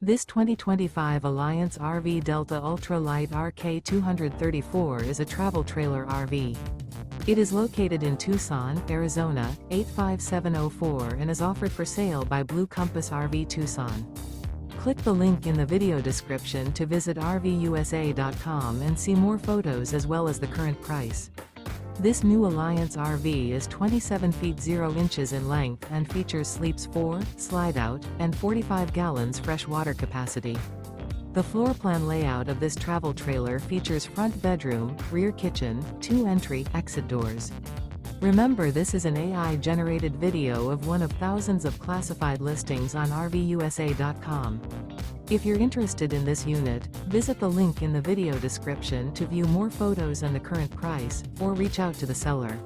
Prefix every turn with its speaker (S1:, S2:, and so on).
S1: This 2025 Alliance RV Delta Ultra Lite RK234 is a travel trailer RV. It is located in Tucson, Arizona, 85704 and is offered for sale by Blue Compass RV Tucson. Click the link in the video description to visit RVUSA.com and see more photos as well as the current price. This new Alliance RV is 27 feet 0 inches in length and features sleeps 4, slide-out, and 45 gallons fresh water capacity. The floor plan layout of this travel trailer features front bedroom, rear kitchen, 2 entry/exit doors. Remember, this is an AI-generated video of one of thousands of classified listings on RVUSA.com. If you're interested in this unit, visit the link in the video description to view more photos and the current price, or reach out to the seller.